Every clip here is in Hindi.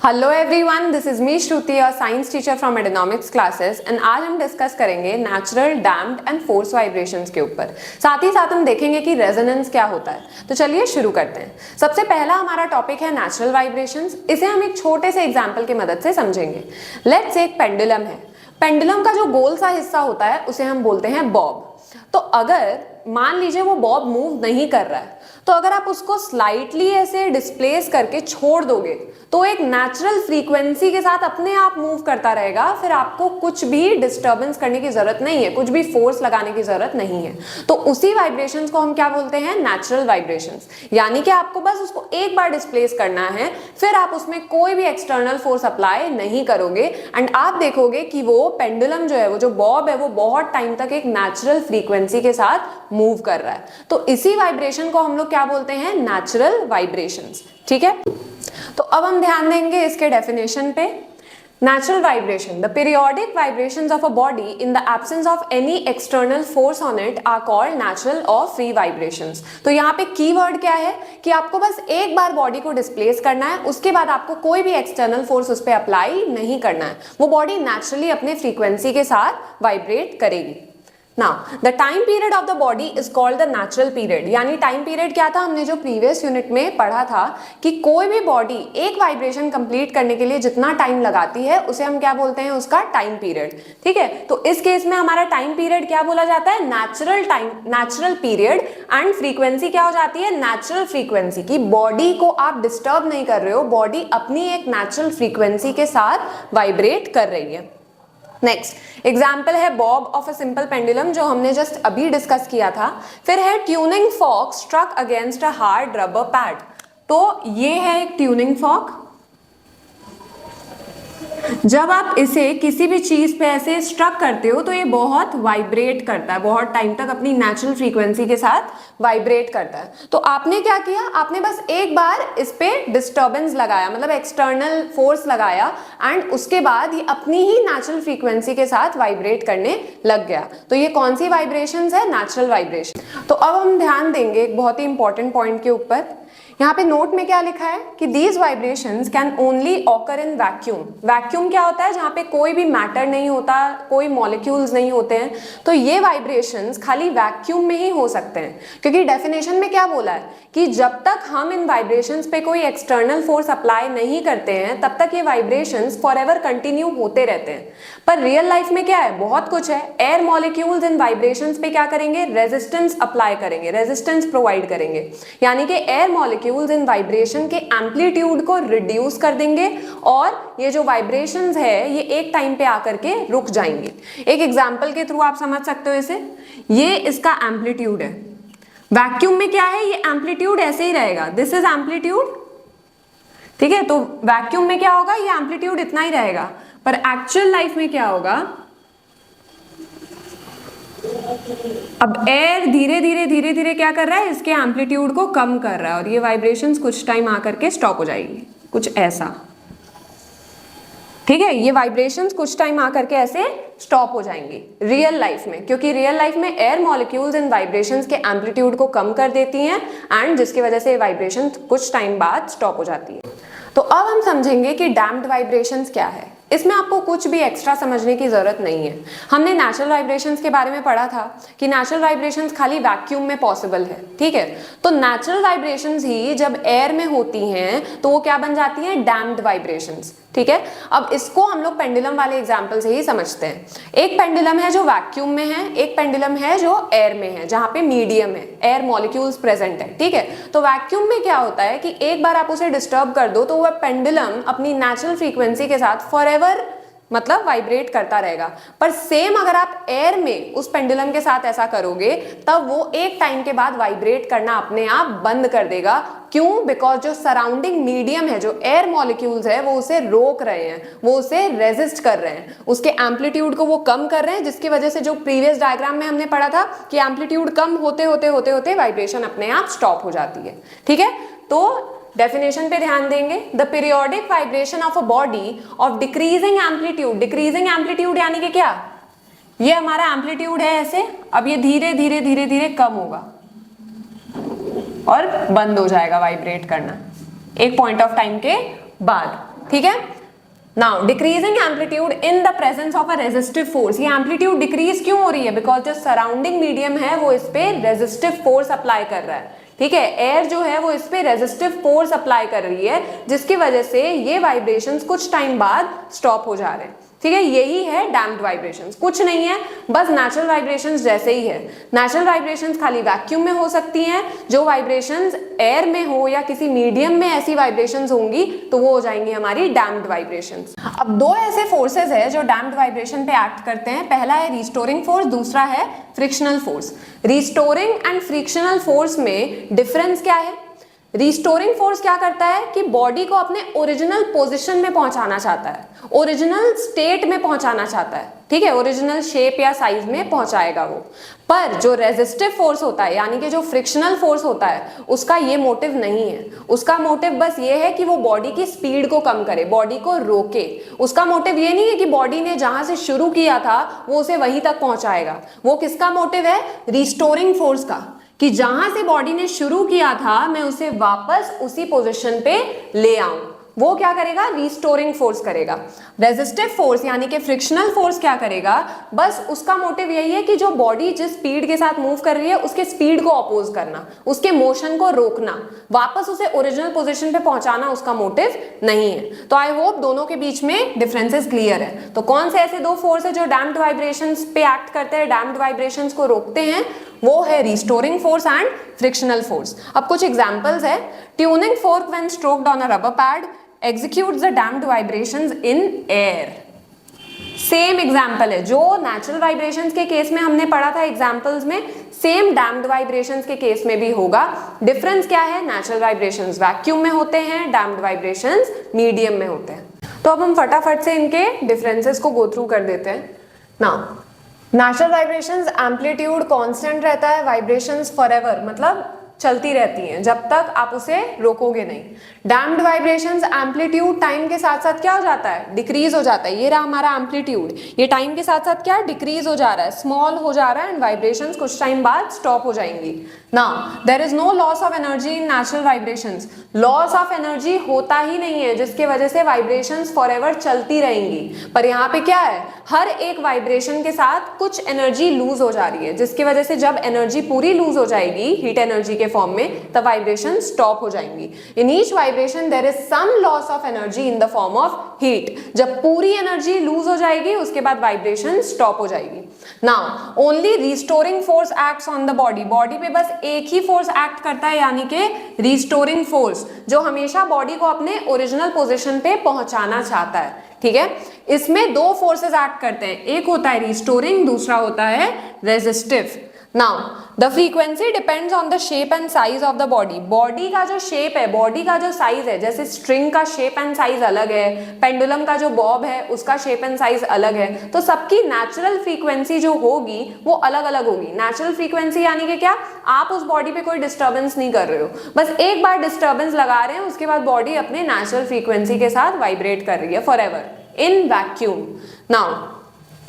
Hello everyone, this is me Shruti, a science teacher from Edonomics classes and आज हम डिस्कस करेंगे natural, damped and force vibrations के ऊपर। साथ ही साथ हम देखेंगे कि रेजोनेंस क्या होता है। तो चलिए शुरू करते हैं। सबसे पहला हमारा टॉपिक है नेचुरल वाइब्रेशंस। इसे हम एक छोटे से एग्जाम्पल की मदद से समझेंगे। लेट्स से एक पेंडुलम है। पेंडुलम का जो गोल सा हिस्सा होता है उसे हम बोलते हैं बॉब। तो अगर मान लीजिए वो बॉब मूव नहीं कर रहा है, तो अगर आप उसको स्लाइटली ऐसे डिस्प्लेस करके छोड़ दोगे तो एक नेचुरल फ्रीक्वेंसी के साथ अपने आप मूव करता रहेगा। फिर आपको कुछ भी डिस्टर्बेंस करने की जरूरत नहीं है, कुछ भी फोर्स लगाने की जरूरत नहीं है। तो उसी वाइब्रेशंस को हम क्या बोलते हैं? Natural vibrations. यानी कि आपको बस उसको एक बार डिस्प्लेस करना है, फिर आप उसमें कोई भी एक्सटर्नल फोर्स अप्लाई नहीं करोगे एंड आप देखोगे कि वो पेंडुलम जो है, वो जो बॉब है, वो बहुत टाइम तक एक नेचुरल फ्रीक्वेंसी के साथ मूव कर रहा है। तो इसी वाइब्रेशन को हम लोग क्या बोलते हैं? Natural vibrations. ठीक है, तो अब हम ध्यान देंगे इसके डेफिनेशन पे। Natural vibration, the periodic vibrations of a body in the absence of any external force on it are called natural or free vibrations। तो यहाँ पे कीवर्ड क्या है कि आपको बस एक बार बॉडी को डिस्प्लेस करना है, उसके बाद आपको कोई भी एक्सटर्नल फोर्स उस पर अप्लाई नहीं करना है। वो बॉडी नेचुरली अपने फ्रीक्वेंसी के साथ वाइब्रेट करेगी। Now, the time period of the body is called the natural period। यानी टाइम पीरियड क्या था? हमने जो प्रीवियस यूनिट में पढ़ा था कि कोई भी बॉडी एक वाइब्रेशन कंप्लीट करने के लिए जितना टाइम लगाती है उसे हम क्या बोलते हैं? उसका टाइम पीरियड। ठीक है, तो इस केस में हमारा टाइम पीरियड क्या बोला जाता है? Natural time, natural period. And frequency क्या हो जाती है? Natural frequency. की बॉडी को आप डिस्टर्ब नहीं कर रहे हो, बॉडी अपनी एक नेचुरल फ्रीक्वेंसी के साथ वाइब्रेट कर रही है। नेक्स्ट एग्जाम्पल है bob of a simple pendulum, जो हमने जस्ट अभी डिस्कस किया था। फिर है tuning fork struck against a hard rubber pad. तो ये है एक ट्यूनिंग फॉर्क। जब आप इसे किसी भी चीज पे ऐसे स्ट्रक करते हो तो ये बहुत वाइब्रेट करता है, बहुत टाइम तक अपनी नेचुरल फ्रीक्वेंसी के साथ वाइब्रेट करता है। तो आपने क्या किया? आपने बस एक बार इस पे डिस्टर्बेंस लगाया, मतलब एक्सटर्नल फोर्स लगाया एंड उसके बाद ये अपनी ही नेचुरल फ्रीक्वेंसी के साथ वाइब्रेट करने लग गया। तो ये कौन सी वाइब्रेशंस है? Natural vibration. तो अब हम ध्यान देंगे एक बहुत ही इंपॉर्टेंट पॉइंट के ऊपर। यहाँ पे नोट में क्या लिखा है कि these vibrations can only occur in vacuum. Vacuum क्या होता है? जहाँ पे कोई भी मैटर नहीं होता, कोई मॉलिक्यूल्स नहीं होते हैं। तो ये वाइब्रेशंस खाली वैक्यूम में ही हो सकते हैं, क्योंकि डेफिनेशन में क्या बोला है कि जब तक हम इन वाइब्रेशंस पे कोई एक्सटर्नल फोर्स अप्लाई नहीं करते हैं तब तक ये वाइब्रेशंस फॉरएवर कंटिन्यू होते रहते हैं। पर रियल लाइफ में क्या है? बहुत कुछ है। एयर मॉलिक्यूल्स इन वाइब्रेशंस पे क्या करेंगे? रेजिस्टेंस अप्लाई करेंगे, रेजिस्टेंस प्रोवाइड करेंगे। यानी कि एयर मॉलिक्यूल्स इन वाइब्रेशन के एम्पलीट्यूड को रिड्यूस कर देंगे और ये जो वाइब्रेशंस है ये एक टाइम पे आकर के रुक जाएंगे। एक एग्जांपल के थ्रू आप समझ सकते हो इसे। ये इसका एम्पलीट्यूड है। वैक्यूम में क्या है? ये एम्पलीट्यूड ऐसे ही रहेगा, दिस इज एम्पलीट्यूड। ठीक है, तो वैक्यूम में क्या होगा? ये एम्पलीट्यूड इतना ही रहेगा। पर एक्चुअल लाइफ में क्या होगा? अब एयर धीरे धीरे क्या कर रहा है? इसके एम्पलीट्यूड को कम कर रहा है और ये वाइब्रेशंस कुछ टाइम आकर के स्टॉप हो जाएगी, कुछ ऐसा। ठीक है, ये वाइब्रेशंस कुछ टाइम आकर के ऐसे स्टॉप हो जाएंगी रियल लाइफ में, क्योंकि रियल लाइफ में एयर मॉलिक्यूल्स इन वाइब्रेशंस के एम्पलीट्यूड को कम कर देती हैं एंड जिसकी वजह से वाइब्रेशन कुछ टाइम बाद स्टॉप हो जाती है। तो अब हम समझेंगे कि डैम्प्ड वाइब्रेशंस क्या है। इसमें आपको कुछ भी एक्स्ट्रा समझने की जरूरत नहीं है। हमने नेचुरल वाइब्रेशंस के बारे में पढ़ा था कि नेचुरल वाइब्रेशंस खाली वैक्यूम में पॉसिबल है। ठीक है, तो नेचुरल वाइब्रेशंस ही जब एयर में होती हैं तो वो क्या बन जाती हैं? Damped vibrations. ठीक है, अब इसको हम लोग पेंडुलम वाले एग्जाम्पल से ही समझते हैं। एक पेंडुलम है जो वैक्यूम में है, एक पेंडुलम है जो एयर में है, जहां पे मीडियम है, एयर मॉलिक्यूल्स प्रेजेंट है। ठीक है, तो वैक्यूम में क्या होता है कि एक बार आप उसे डिस्टर्ब कर दो तो वह पेंडुलम अपनी नेचुरल फ्रीक्वेंसी के साथ फॉरएवर मतलब वाइब्रेट करता रहेगा। पर सेम अगर आप एयर में उस पेंडुलम के साथ ऐसा करोगे तब वो एक टाइम के बाद वाइब्रेट करना अपने आप बंद कर देगा। क्यों? बिकॉज जो सराउंडिंग मीडियम है, जो एयर मॉलिक्यूल्स है, वो उसे रोक रहे हैं, वो उसे रेजिस्ट कर रहे हैं, उसके एम्पलीट्यूड को वो कम कर रहे हैं, जिसकी वजह से जो प्रीवियस डायग्राम में हमने पढ़ा था कि एम्पलीट्यूड कम होते होते वाइब्रेशन अपने आप स्टॉप हो जाती है। ठीक है, तो डेफिनेशन पे ध्यान देंगे। The periodic vibration of a body of decreasing amplitude. Decreasing amplitude यानी कि क्या? ये हमारा एम्पलीट्यूड है ऐसे, अब ये धीरे धीरे कम होगा और बंद हो जाएगा वाइब्रेट करना एक पॉइंट ऑफ टाइम के बाद। ठीक है। Now decreasing amplitude in the presence of a resistive force, ये एम्पलीट्यूड डिक्रीज क्यों हो रही है? बिकॉज जो सराउंडिंग मीडियम है वो इस पे रेजिस्टिव फोर्स अप्लाई कर रहा है, ठीक है। एयर जो है वो इस पे रेजिस्टिव फोर्स अप्लाई कर रही है, जिसकी वजह से ये वाइब्रेशंस कुछ टाइम बाद स्टॉप हो जा रहे हैं, ठीक है। यही है डैम्प्ड वाइब्रेशंस, कुछ नहीं है, बस नेचुरल वाइब्रेशंस जैसे ही है। नेचुरल वाइब्रेशंस खाली वैक्यूम में हो सकती हैं, जो वाइब्रेशंस एयर में हो या किसी मीडियम में ऐसी वाइब्रेशंस होंगी तो वो हो जाएंगी हमारी डैम्प्ड वाइब्रेशंस। अब दो ऐसे फोर्सेस है जो डैम्प्ड वाइब्रेशन पे एक्ट करते हैं, पहला है रिस्टोरिंग फोर्स, दूसरा है frictional force. Restoring and frictional force में डिफरेंस क्या है? रिस्टोरिंग फोर्स क्या करता है कि बॉडी को अपने ओरिजिनल पोजीशन में पहुंचाना चाहता है, ओरिजिनल स्टेट में पहुंचाना चाहता है, ठीक है, ओरिजिनल शेप या साइज में पहुंचाएगा वो। पर जो रेजिस्टिव फोर्स होता है यानी कि जो फ्रिक्शनल फोर्स होता है, उसका ये मोटिव नहीं है। उसका मोटिव बस ये है कि वो बॉडी की स्पीड को कम करे, बॉडी को रोके। उसका मोटिव ये नहीं है कि बॉडी ने जहां से शुरू किया था वो उसे वहीं तक पहुंचाएगा। वो किसका मोटिव है? रिस्टोरिंग फोर्स का, कि जहां से बॉडी ने शुरू किया था मैं उसे वापस उसी पोजीशन पे ले आऊं। वो क्या करेगा? रिस्टोरिंग फोर्स करेगा। रेजिस्टिव फोर्स यानी कि फ्रिक्शनल फोर्स क्या करेगा? बस उसका मोटिव यही है कि जो बॉडी जिस स्पीड के साथ मूव कर रही है उसके स्पीड को अपोज करना, उसके मोशन को रोकना, वापस उसे ओरिजिनल पोजीशन पे पहुंचाना उसका मोटिव नहीं है। तो आई होप दोनों के बीच में डिफरेंसेस क्लियर है। तो कौन से ऐसे दो फोर्स है जो डैम्प्ड वाइब्रेशंस पे एक्ट करते हैं, डैम्प्ड वाइब्रेशंस को रोकते हैं? वो है restoring force and frictional force. अब कुछ एग्जांपल्स है। Tuning fork when stroked on a rubber pad executes the damped vibrations in air। Same example है जो नेचुरल वाइब्रेशंस के केस में हमने पढ़ा था एग्जाम्पल्स में, सेम डैम्प्ड वाइब्रेशंस के केस में भी होगा। डिफरेंस क्या है? नेचुरल वाइब्रेशंस वैक्यूम में होते हैं, डैम्प्ड वाइब्रेशंस मीडियम में होते हैं। तो अब हम फटाफट से इनके डिफरेंसेस को गो थ्रू कर देते हैं। Now natural vibrations amplitude constant रहता है, वाइब्रेशंस फॉरएवर मतलब चलती रहती हैं जब तक आप उसे रोकोगे नहीं। डैम्प्ड वाइब्रेशंस एम्पलीट्यूड टाइम के साथ साथ क्या हो जाता है? डिक्रीज हो जाता है। ये रहा हमारा एम्पलीट्यूड, ये टाइम के साथ साथ क्या डिक्रीज हो जा रहा है, स्मॉल हो जा रहा है, एंड वाइब्रेशंस कुछ टाइम बाद स्टॉप हो जाएंगी। Now there is no loss of energy in natural vibrations. Loss of energy होता ही नहीं है जिसके वजह से वाइब्रेशंस फॉरएवर चलती रहेंगी। पर यहाँ पे क्या है? हर एक वाइब्रेशन के साथ कुछ एनर्जी लूज हो जा रही है, जिसकी वजह से जब एनर्जी पूरी लूज हो जाएगी हीट एनर्जी फॉर्म में, तब वाइब्रेशन स्टॉप हो जाएंगी। In each vibration there is some loss of energy in the form of heat. जब पूरी एनर्जी लूज हो जाएगी उसके बाद वाइब्रेशन स्टॉप हो जाएगी। Now only restoring force acts on the body. Body पे बस एक ही फोर्स एक्ट करता है यानी कि रिस्टोरिंग फोर्स, जो हमेशा बॉडी को अपने ओरिजिनल पोजीशन पे पहुंचाना चाहता है, ठीक है। इसमें दो फोर्सेस एक्ट करते हैं, एक होता है रिस्टोरिंग, दूसरा होता है resistive. Now the frequency depends on the shape and size of the body. Body का जो शेप है, बॉडी का जो साइज है, जैसे स्ट्रिंग का शेप एंड साइज अलग है, पेंडुलम का जो बॉब है उसका शेप एंड साइज अलग है, तो सबकी नेचुरल फ्रीक्वेंसी जो होगी वो अलग अलग होगी। नेचुरल फ्रीक्वेंसी यानी कि क्या? आप उस बॉडी पे कोई डिस्टर्बेंस नहीं कर रहे हो, बस एक बार डिस्टर्बेंस लगा रहे हैं, उसके बाद बॉडी अपने नेचुरल फ्रीक्वेंसी के साथ वाइब्रेट कर रही है फॉरएवर इन वैक्यूम। नाउ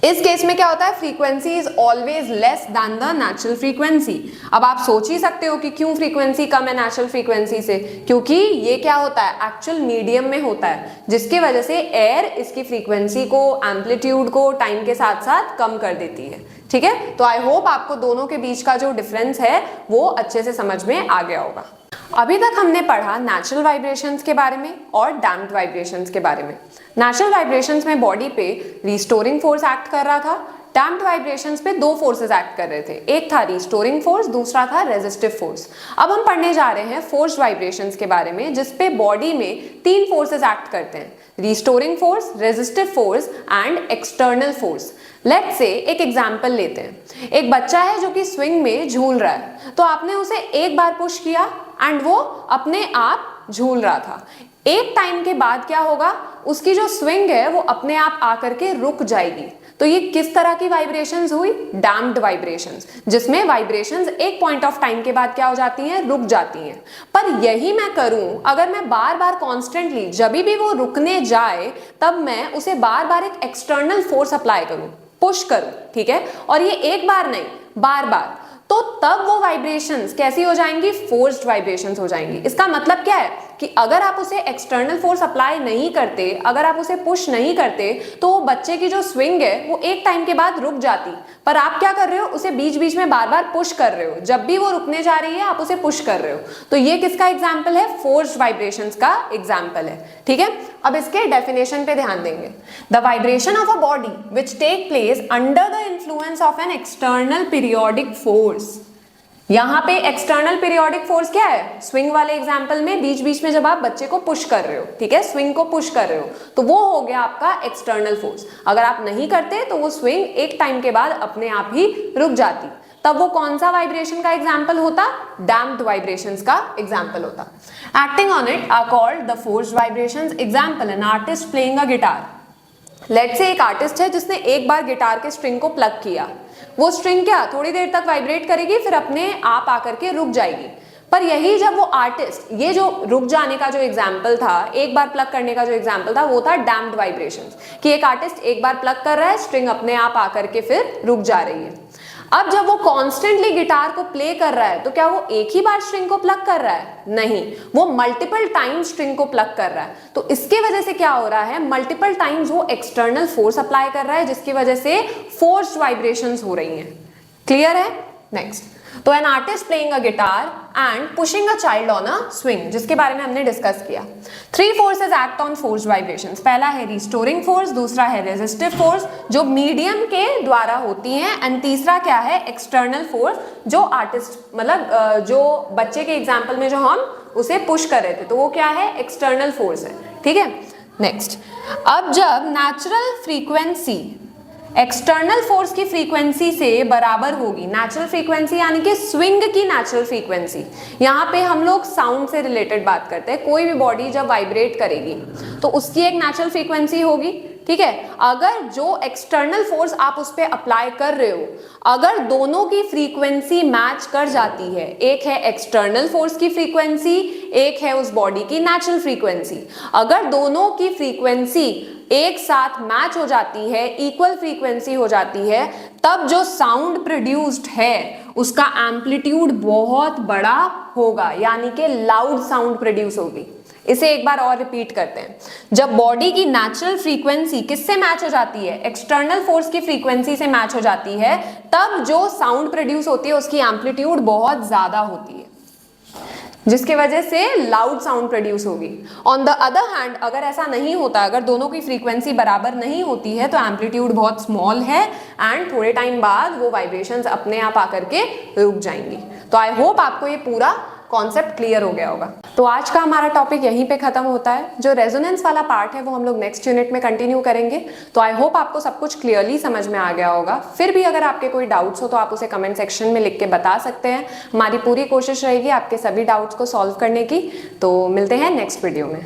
इस केस में क्या होता है? Frequency is always less than the natural frequency. अब आप सोच ही सकते हो कि क्यों फ्रीक्वेंसी कम है नेचुरल फ्रीक्वेंसी से, क्योंकि ये क्या होता है? एक्चुअल मीडियम में होता है, जिसकी वजह से एयर इसकी फ्रीक्वेंसी को, एम्पलीट्यूड को टाइम के साथ साथ कम कर देती है, ठीक है। तो आई होप आपको दोनों के बीच का जो डिफरेंस है वो अच्छे से समझ में आ गया होगा। अभी तक हमने पढ़ा नेचुरल वाइब्रेशंस के बारे में और डैम्प्ड वाइब्रेशंस के बारे में। नेचुरल वाइब्रेशंस में बॉडी पे रिस्टोरिंग फोर्स एक्ट कर रहा था, डैम्प्ड वाइब्रेशंस पे दो फोर्सेस एक्ट कर रहे थे, एक था रिस्टोरिंग फोर्स, दूसरा था रेजिस्टिव फोर्स। अब हम पढ़ने जा रहे हैं फोर्स्ड वाइब्रेशंस के बारे में, जिसपे बॉडी में तीन फोर्सेस एक्ट करते हैं, restoring force, resistive force and external force. Let's say एक एग्जांपल लेते हैं। एक बच्चा है जो कि स्विंग में झूल रहा है, तो आपने उसे एक बार पुश किया एंड वो अपने आप झूल रहा था। एक टाइम के बाद क्या होगा? उसकी जो स्विंग है वो अपने आप आकर के रुक जाएगी। तो ये किस तरह की वाइब्रेशंस हुई? डैम्प्ड वाइब्रेशंस, जिसमें वाइब्रेशंस एक पॉइंट ऑफ टाइम के बाद क्या हो जाती हैं? रुक जाती हैं। पर यही मैं करूं अगर मैं बार बार कॉन्स्टेंटली, जब भी वो रुकने जाए तब मैं उसे बार बार एक एक्सटर्नल फोर्स अप्लाई करूं, पुश करूं, ठीक है, और ये एक बार नहीं बार बार, तो तब वो वाइब्रेशंस कैसी हो जाएंगी? फोर्स्ड वाइब्रेशंस हो जाएंगी। इसका मतलब क्या है कि अगर आप उसे एक्सटर्नल फोर्स अप्लाई नहीं करते, अगर आप उसे पुश नहीं करते, तो वो बच्चे की जो स्विंग है वो एक टाइम के बाद रुक जाती। पर आप क्या कर रहे हो, उसे बीच बीच में बार बार पुश कर रहे हो, जब भी वो रुकने जा रही है आप उसे पुश कर रहे हो। तो ये किसका एग्जाम्पल है, फोर्स्ड वाइब्रेशंस का एग्जाम्पल है। ठीक है, अब इसके डेफिनेशन पे ध्यान देंगे। The vibration of a body which take place under the influence of an external periodic force. यहाँ पे एक्सटर्नल पीरियोडिक फोर्स क्या है, स्विंग वाले एग्जाम्पल में बीच बीच में जब आप बच्चे को पुश कर रहे हो, ठीक है, स्विंग को पुश कर रहे हो, तो वो हो गया आपका एक्सटर्नल फोर्स। अगर आप नहीं करते तो वो स्विंग एक टाइम के बाद अपने आप ही रुक जाती। तब वो कौन सा वाइब्रेशन का एग्जाम्पल होता, डैम्प्ड वाइब्रेशंस का एग्जाम्पल होता। Acting on it are called the forced vibrations. Example, an artist playing a guitar. Let's say एक आर्टिस्ट है जिसने एक बार गिटार के स्ट्रिंग को प्लग किया, वो स्ट्रिंग क्या थोड़ी देर तक वाइब्रेट करेगी, फिर अपने आप आकर के रुक जाएगी। पर यही जब वो आर्टिस्ट, ये जो रुक जाने का जो एग्जाम्पल था, एक बार प्लग करने का जो एग्जाम्पल था, वो था डैम्प्ड वाइब्रेशंस, कि एक आर्टिस्ट एक बार प्लग कर रहा है, स्ट्रिंग अपने आप आकर के फिर रुक जा रही है। अब जब वो कॉन्स्टेंटली गिटार को प्ले कर रहा है, तो क्या वो एक ही बार स्ट्रिंग को प्लग कर रहा है, नहीं, वो मल्टीपल टाइम स्ट्रिंग को प्लग कर रहा है। तो इसके वजह से क्या हो रहा है, मल्टीपल टाइम्स वो एक्सटर्नल फोर्स अप्लाई कर रहा है, जिसकी वजह से फोर्स्ड वाइब्रेशंस हो रही हैं। क्लियर है? नेक्स्ट, तो N artist playing a guitar and pushing a child on a swing, जिसके बारे में हमने डिस्कस किया। Three forces act on forced vibrations. पहला है रिस्टोरिंग फोर्स, दूसरा है रेजिस्टिव फोर्स जो मीडियम के द्वारा होती है, एंड तीसरा क्या है, एक्सटर्नल फोर्स जो आर्टिस्ट, मतलब जो बच्चे के एग्जाम्पल में जो हम उसे पुश कर रहे थे, तो वो क्या है, एक्सटर्नल फोर्स है। ठीक है, नेक्स्ट, अब जब नेचुरल फ्रीक्वेंसी एक्सटर्नल फोर्स की फ्रीक्वेंसी से बराबर होगी, नेचुरल फ्रीक्वेंसी यानी कि स्विंग की नेचुरल फ्रीक्वेंसी, यहाँ पे हम लोग साउंड से रिलेटेड बात करते हैं। कोई भी बॉडी जब वाइब्रेट करेगी तो उसकी एक नेचुरल फ्रीक्वेंसी होगी, ठीक है। अगर जो एक्सटर्नल फोर्स आप उस पर अप्लाई कर रहे हो, अगर दोनों की फ्रीक्वेंसी मैच कर जाती है, एक है एक्सटर्नल फोर्स की फ्रीक्वेंसी, एक है उस बॉडी की नेचुरल फ्रीक्वेंसी, अगर दोनों की फ्रीक्वेंसी एक साथ मैच हो जाती है, इक्वल फ्रीक्वेंसी हो जाती है, तब जो साउंड प्रोड्यूस्ड है उसका एम्पलीट्यूड बहुत बड़ा होगा, यानी कि लाउड साउंड प्रोड्यूस होगी। इसे एक बार और रिपीट करते हैं। जब बॉडी की नेचुरल फ्रीक्वेंसी किससे मैच हो जाती है, एक्सटर्नल फोर्स की फ्रीक्वेंसी से मैच हो जाती है, तब जो साउंड प्रोड्यूस होती है उसकी एम्पलीट्यूड बहुत ज्यादा होती है, जिसकी वजह से लाउड साउंड प्रोड्यूस होगी। ऑन द अदर हैंड, अगर ऐसा नहीं होता, अगर दोनों की फ्रीक्वेंसी बराबर नहीं होती है, तो एम्पलीट्यूड बहुत स्मॉल है एंड थोड़े टाइम बाद वो वाइब्रेशंस अपने आप आकर के रुक जाएंगी। तो आई होप आपको ये पूरा कॉन्सेप्ट क्लियर हो गया होगा। तो आज का हमारा टॉपिक यहीं पे खत्म होता है। जो रेजोनेंस वाला पार्ट है वो हम लोग नेक्स्ट यूनिट में कंटिन्यू करेंगे। तो आई होप आपको सब कुछ क्लियरली समझ में आ गया होगा। फिर भी अगर आपके कोई डाउट्स हो तो आप उसे कमेंट सेक्शन में लिख के बता सकते हैं। हमारी पूरी कोशिश रहेगी आपके सभी डाउट्स को सॉल्व करने की। तो मिलते हैं नेक्स्ट वीडियो में।